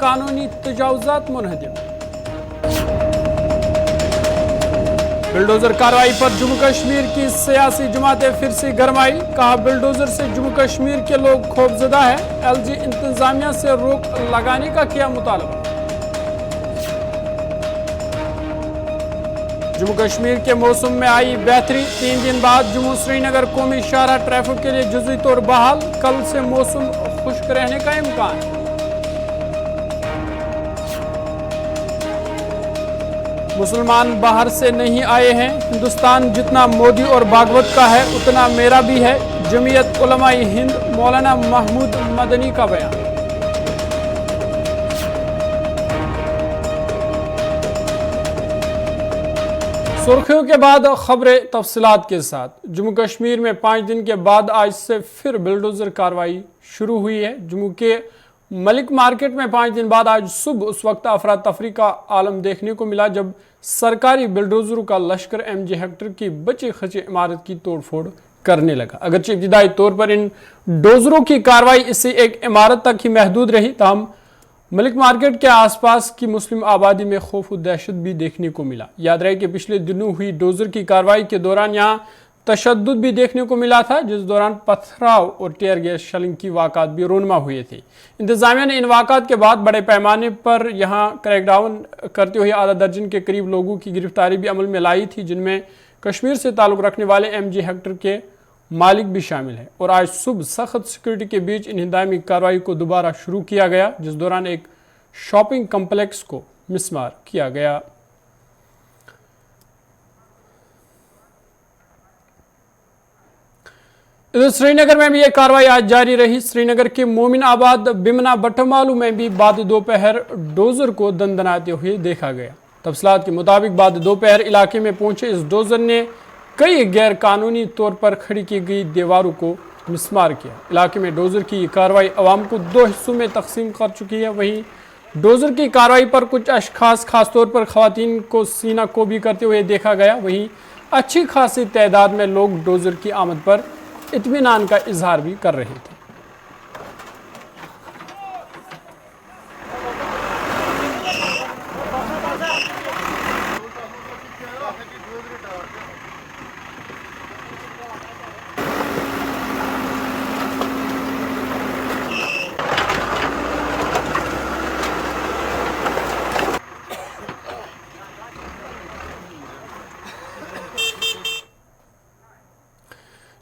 कानूनी तजावुजात मुनहदिम। बिल्डोजर कार्रवाई पर जम्मू कश्मीर की सियासी जमातें फिर से गरमाई। कहा बिल्डोजर से जम्मू कश्मीर के लोग खौफजदा है। एलजी इंतजामिया से रोक लगाने का किया मुतालबा। जम्मू कश्मीर के मौसम में आई बेहतरी। 3 दिन बाद जम्मू श्रीनगर कौमी शाहराह ट्रैफिक के लिए जुज़वी तौर बहाल। कल से मौसम खुश्क रहने का इम्कान। मुसलमान बाहर से नहीं आए हैं। हिंदुस्तान जितना मोदी और भागवत का है उतना मेरा भी है। जमीयत उलमाए हिंद मौलाना महमूद मदनी का बयान। सुर्खियों के बाद खबरें तफसीलात के साथ। जम्मू कश्मीर में 5 दिन के बाद आज से फिर बिल्डोजर कार्रवाई शुरू हुई है। जम्मू के मलिक मार्केट में 5 दिन बाद आज सुबह उस वक्त अफरा तफरी का आलम देखने को मिला जब सरकारी बिल्डोजरों का लश्कर MJ हेक्टर की बचे खचे इमारत की तोड़फोड़ करने लगा। अगरचे इब्तिदाई तौर पर इन डोजरों की कार्रवाई इसी एक इमारत तक ही महदूद रही, ताहम मलिक मार्केट के आसपास की मुस्लिम आबादी में खौफ और दहशत भी देखने को मिला। याद रहे कि पिछले दिनों हुई डोजर की कार्रवाई के दौरान यहाँ तशद्दुद भी देखने को मिला था, जिस दौरान पथराव और टीयर गैस शेलिंग की वाक़ात भी रोनमा हुए थे। इंतजामिया ने इन वाक़ात के बाद बड़े पैमाने पर यहाँ क्रैकडाउन करते हुए आधा दर्जन के करीब लोगों की गिरफ्तारी भी अमल में लाई थी, जिनमें कश्मीर से ताल्लुक़ रखने वाले MJ हेक्टर के मालिक भी शामिल है। और आज सुबह सख्त सिक्योरिटी के बीच इन हिंगामी कार्रवाई को दोबारा शुरू किया गया, जिस दौरान एक शॉपिंग कम्प्लेक्स को मिसमार किया गया। इधर श्रीनगर में भी यह कार्रवाई आज जारी रही। श्रीनगर के मोमिन आबाद बिमना बटमालू में भी बाद दोपहर डोजर को दंदनाते हुए देखा गया। तफसीलात के मुताबिक बाद दोपहर इलाके में पहुंचे इस डोजर ने कई गैर कानूनी तौर पर खड़ी की गई दीवारों को मिसमार किया। इलाके में डोजर की कार्रवाई अवाम को 2 हिस्सों में तकसीम कर चुकी है। वहीं डोजर की कार्रवाई पर कुछ अशखास खास तौर पर खवातीन को सीना को भी करते हुए देखा गया। वहीं अच्छी खासी तादाद में लोग डोजर की आमद पर इत्मीनान का इजहार भी कर रहे थे।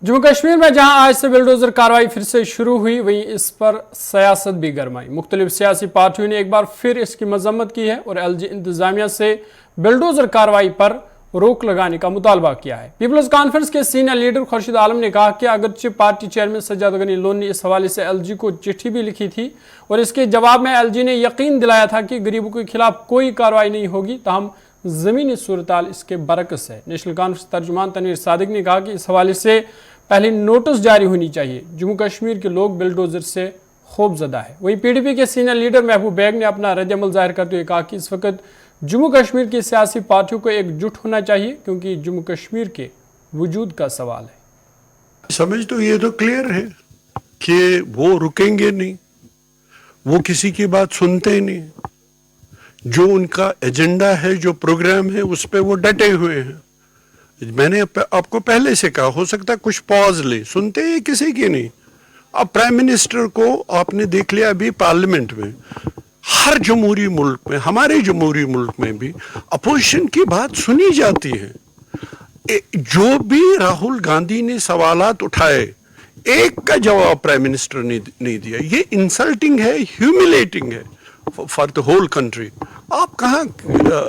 जम्मू कश्मीर में जहां आज से बिल्डोजर कार्रवाई फिर से शुरू हुई, वहीं इस पर सियासत भी गरमाई। मुख्तलिफ सियासी पार्टियों ने एक बार फिर इसकी मजम्मत की है और LG इंतजामिया से बिल्डोजर कार्रवाई पर रोक लगाने का मुतालबा किया है। पीपल्स कॉन्फ्रेंस के सीनियर लीडर खुर्शीद आलम ने कहा कि अगरचे पार्टी चेयरमैन सज्जाद गनी लोन ने इस हवाले से LG को चिट्ठी भी लिखी थी और इसके जवाब में LG ने यकीन दिलाया था कि गरीबों के खिलाफ कोई कार्रवाई नहीं होगी, ताहम ज़मीनी सूरताल इसके बरकस है। नेशनल कॉन्फ्रेंस तर्जुमान तनवीर सादिक ने कहा कि इस हवाले से पहले नोटिस जारी होनी चाहिए। जम्मू कश्मीर के लोग बिल्डोजर से खौफजदा है। वहीं PDP के सीनियर लीडर महबूब बेग ने अपना रद्द-ए-अमल जाहिर करते हुए कहा कि इस वक्त जम्मू कश्मीर की सियासी पार्टियों को एकजुट होना चाहिए, क्योंकि जम्मू कश्मीर के वजूद का सवाल है। समझ तो ये तो क्लियर है कि वो रुकेंगे नहीं, वो किसी की बात सुनते नहीं। जो उनका एजेंडा है, जो प्रोग्राम है, उस पर वो डटे हुए हैं। मैंने आपको पहले से कहा, हो सकता है कुछ पॉज ले, सुनते ही किसी की नहीं। अब प्राइम मिनिस्टर को आपने देख लिया अभी पार्लियामेंट में, हर जमहूरी मुल्क में, हमारे जमहूरी मुल्क में भी अपोजिशन की बात सुनी जाती है। जो भी राहुल गांधी ने सवालात उठाए, एक का जवाब प्राइम मिनिस्टर ने नहीं दिया। ये इंसल्टिंग है, ह्यूमिलेटिंग है फॉर द होल कंट्री। आप कहाँ,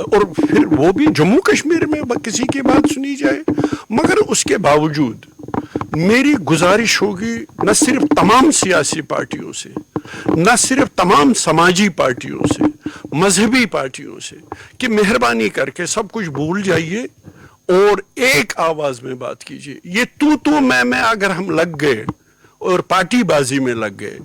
और फिर वो भी जम्मू कश्मीर में किसी की बात सुनी जाए। मगर उसके बावजूद मेरी गुजारिश होगी न सिर्फ तमाम सियासी पार्टियों से, न सिर्फ तमाम समाजी पार्टियों से, मजहबी पार्टियों से, कि मेहरबानी करके सब कुछ भूल जाइए और एक आवाज में बात कीजिए। ये तू मैं अगर हम लग गए और पार्टी बाजी में लग गए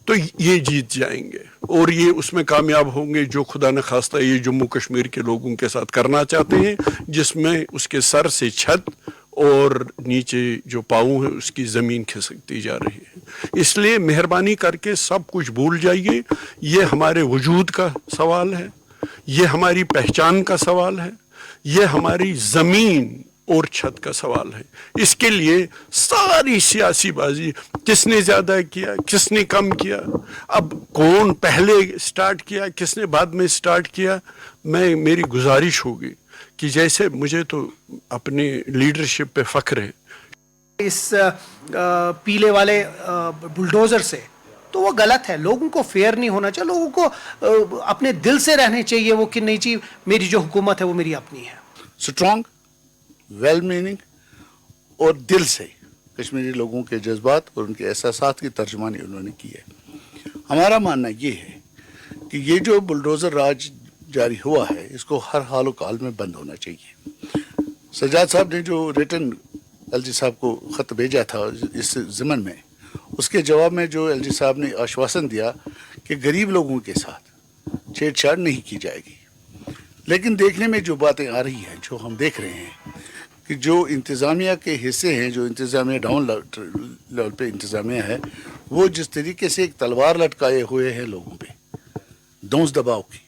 तो ये जीत जाएंगे और ये उसमें कामयाब होंगे जो खुदा न खास्ता ये जम्मू कश्मीर के लोगों के साथ करना चाहते हैं, जिसमें उसके सर से छत اور نیچے جو پاؤں ہے اس کی زمین کھسکتی جا رہی ہے. اس لیے مہربانی کر کے سب کچھ بھول جائیے. یہ ہمارے وجود کا سوال ہے, یہ ہماری پہچان کا سوال ہے, یہ ہماری زمین اور چھت کا سوال ہے. اس کے لیے ساری سیاسی بازی, کس نے زیادہ کیا, کس نے کم کیا, اب کون پہلے سٹارٹ کیا, کس نے بعد میں سٹارٹ کیا, میری گزارش ہوگی کہ جیسے مجھے تو اپنی لیڈرشپ پہ فخر ہے. اس پیلے والے بلڈوزر سے تو وہ غلط ہے. لوگوں کو فیئر نہیں ہونا چاہیے, لوگوں کو اپنے دل سے رہنے چاہیے وہ کہ نہیں جی میری جو حکومت ہے وہ میری اپنی ہے. اسٹرانگ, ویل میننگ اور دل سے کشمیری لوگوں کے جذبات اور ان کے احساسات کی ترجمانی انہوں نے کی ہے. ہمارا ماننا یہ ہے کہ یہ جو بلڈوزر راج جاری ہوا ہے اس کو ہر حال و کال میں بند ہونا چاہیے. سجاد صاحب نے جو ریٹن ایل جی صاحب کو خط بھیجا تھا اس ضمن میں, اس کے جواب میں جو ایل جی صاحب نے آشواسن دیا کہ غریب لوگوں کے ساتھ چھیڑ چھاڑ نہیں کی جائے گی, لیکن دیکھنے میں جو باتیں آ رہی ہیں, جو ہم دیکھ رہے ہیں کہ جو انتظامیہ کے حصے ہیں, جو انتظامیہ ڈاؤن لیول پہ انتظامیہ ہے, وہ جس طریقے سے ایک تلوار لٹکائے ہوئے ہیں لوگوں پہ دونس دباؤ کی,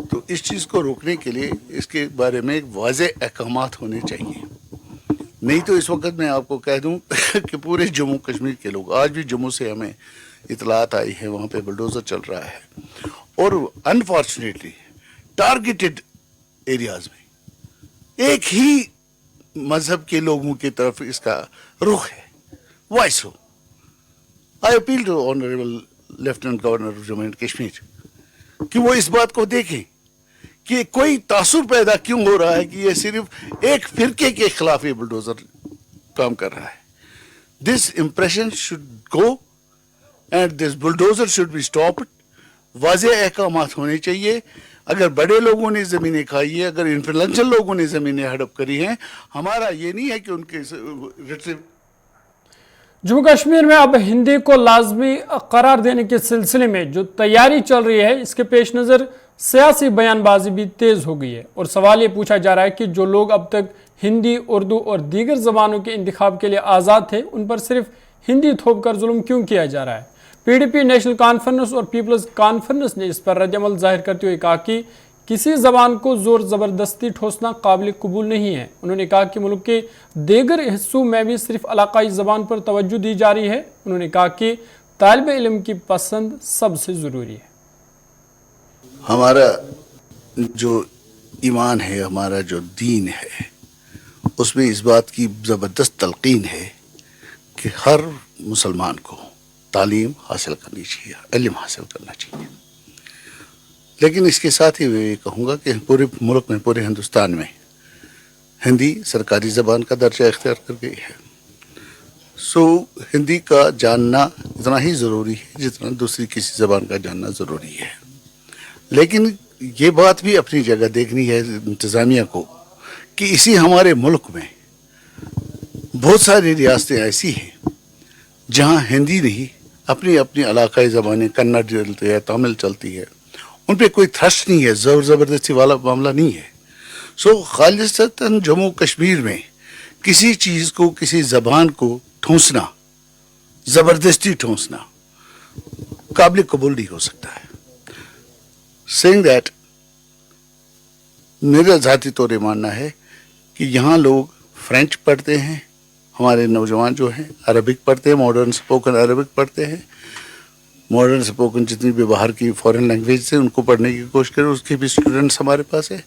تو اس چیز کو روکنے کے لیے اس کے بارے میں ایک واضح احکامات ہونے چاہیے. نہیں تو اس وقت میں آپ کو کہہ دوں کہ پورے جموں کشمیر کے لوگ, آج بھی جموں سے ہمیں اطلاعات آئی ہے وہاں پہ بلڈوزر چل رہا ہے, اور انفارچونیٹلی ٹارگیٹڈ ایریاز میں ایک ہی مذہب کے لوگوں کی طرف اس کا رخ ہے. وائس ہو, I appeal to honourable lieutenant governor of Jammu and Kashmir کہ وہ اس بات کو دیکھیں کہ کوئی تعصب پیدا کیوں ہو رہا ہے کہ یہ صرف ایک فرقے کے خلاف یہ بلڈوزر کام کر رہا ہے. This impression should go and this bulldozer should be stopped. واضح احکامات ہونے چاہیے. اگر بڑے لوگوں نے زمینیں کھائی ہے, اگر انفلوئنشل لوگوں نے زمینیں ہڑپ کری ہیں, ہمارا یہ نہیں ہے کہ ان کے جموں کشمیر میں اب ہندی کو لازمی قرار دینے کے سلسلے میں جو تیاری چل رہی ہے اس کے پیش نظر سیاسی بیان بازی بھی تیز ہو گئی ہے, اور سوال یہ پوچھا جا رہا ہے کہ جو لوگ اب تک ہندی, اردو اور دیگر زبانوں کے انتخاب کے لیے آزاد تھے ان پر صرف ہندی تھوپ کر ظلم کیوں کیا جا رہا ہے. P D P national conference اور پیپلز کانفرنس نے اس پر رد عمل ظاہر کرتے ہوئے کہا کہ کسی زبان کو زور زبردستی ٹھوسنا قابل قبول نہیں ہے. انہوں نے کہا کہ ملک کے دیگر حصوں میں بھی صرف علاقائی زبان پر توجہ دی جا رہی ہے. انہوں نے کہا کہ طالب علم کی پسند سب سے ضروری ہے. ہمارا جو ایمان ہے, ہمارا جو دین ہے, اس میں اس بات کی زبردست تلقین ہے کہ ہر مسلمان کو تعلیم حاصل کرنی چاہیے, علم حاصل کرنا چاہیے. لیکن اس کے ساتھ ہی میں یہ کہوں گا کہ پورے ملک میں, پورے ہندوستان میں ہندی سرکاری زبان کا درجہ اختیار کر گئی ہے. سو ہندی کا جاننا اتنا ہی ضروری ہے جتنا دوسری کسی زبان کا جاننا ضروری ہے. لیکن یہ بات بھی اپنی جگہ دیکھنی ہے انتظامیہ کو کہ اسی ہمارے ملک میں بہت ساری ریاستیں ایسی ہیں جہاں ہندی نہیں, اپنی اپنی علاقائی زبانیں, کنڑ چلتی ہے, تامل چلتی ہے, ان پہ کوئی تھرسٹ نہیں ہے, زور زبردستی والا معاملہ نہیں ہے. سو خالصتاً جموں کشمیر میں کسی چیز کو, کسی زبان کو ٹھونسنا, زبردستی ٹھونسنا قابل قبول نہیں ہو سکتا ہے. سینگ دیٹ, میرا ذاتی طور یہ ماننا ہے کہ یہاں لوگ فرینچ پڑھتے ہیں, ہمارے نوجوان جو ہیں عربک پڑھتے ہیں, ماڈرن سپوکن عربک پڑھتے ہیں. ماڈرن سپوکن جتنی بھی باہر کی فورن لینگویج سے ان کو پڑھنے کی کوشش کریں, اس کے بھی اسٹوڈنٹس ہمارے پاس ہیں.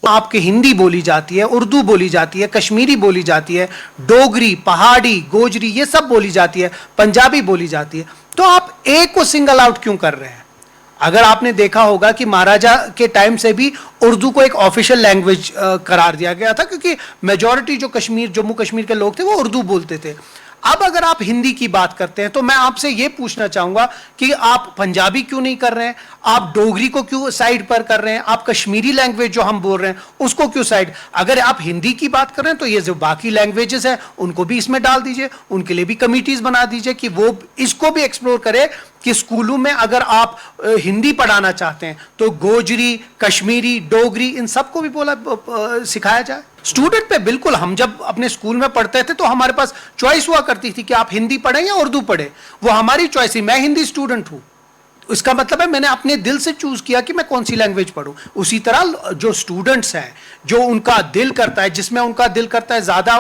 آپ کے ہندی بولی جاتی ہے, اردو بولی جاتی ہے, کشمیری بولی جاتی ہے, ڈوگری, پہاڑی, گوجری, یہ سب بولی جاتی ہے, پنجابی بولی جاتی ہے. تو آپ ایک کو سنگل آؤٹ کیوں کر رہے ہیں؟ اگر آپ نے دیکھا ہوگا کہ مہاراجہ کے ٹائم سے بھی اردو کو ایک آفیشل لینگویج قرار دیا گیا تھا, کیونکہ میجورٹی جو جموں کشمیر کے لوگ تھے وہ اردو بولتے تھے. اب اگر آپ ہندی کی بات کرتے ہیں تو میں آپ سے یہ پوچھنا چاہوں گا کہ آپ پنجابی کیوں نہیں کر رہے ہیں, آپ ڈوگری کو کیوں سائڈ پر کر رہے ہیں, آپ کشمیری لینگویج جو ہم بول رہے ہیں اس کو کیوں سائڈ. اگر آپ ہندی کی بات کر رہے ہیں تو یہ جو باقی لینگویجز ہیں ان کو بھی اس میں ڈال دیجئے, ان کے لیے بھی کمیٹیز بنا دیجئے کہ وہ اس کو بھی ایکسپلور کرے کہ اسکولوں میں اگر آپ ہندی پڑھانا چاہتے ہیں تو گوجری, کشمیری, ڈوگری, ان سب کو بھی سکھایا جائے. स्टूडेंट पे बिल्कुल, हम जब अपने स्कूल में पढ़ते थे तो हमारे पास चॉइस हुआ करती थी कि आप हिंदी पढ़ें या उर्दू पढ़ें, वो हमारी चॉइस थी। मैं हिंदी स्टूडेंट हूं, इसका मतलब है मैंने अपने दिल से चूज किया कि मैं कौन सी लैंग्वेज पढूं। उसी तरह जो स्टूडेंट्स हैं, जो उनका दिल करता है, जिसमें उनका दिल करता है ज्यादा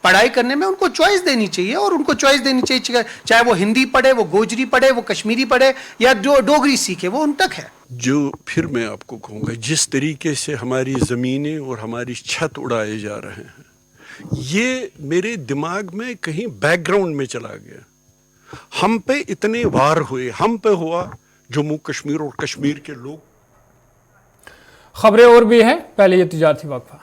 पढ़ाई करने में, उनको चॉइस देनी चाहिए। और उनको चॉइस देनी चाहिए, चाहे वो हिंदी पढ़े, वो गोजरी पढ़े, वो कश्मीरी पढ़े या डोगरी सीखे, वो उन तक है। जो फिर मैं आपको कहूँगा, जिस तरीके से हमारी ज़मीनें और हमारी छत उड़ाए जा रहे हैं, ये मेरे दिमाग में कहीं बैकग्राउंड में चला गया। हम पे इतने वार हुए, हम पे हुआ, जम्मू कश्मीर और कश्मीर के लोग। खबरें और भी हैं, पहले ये तिजारती वक्फा।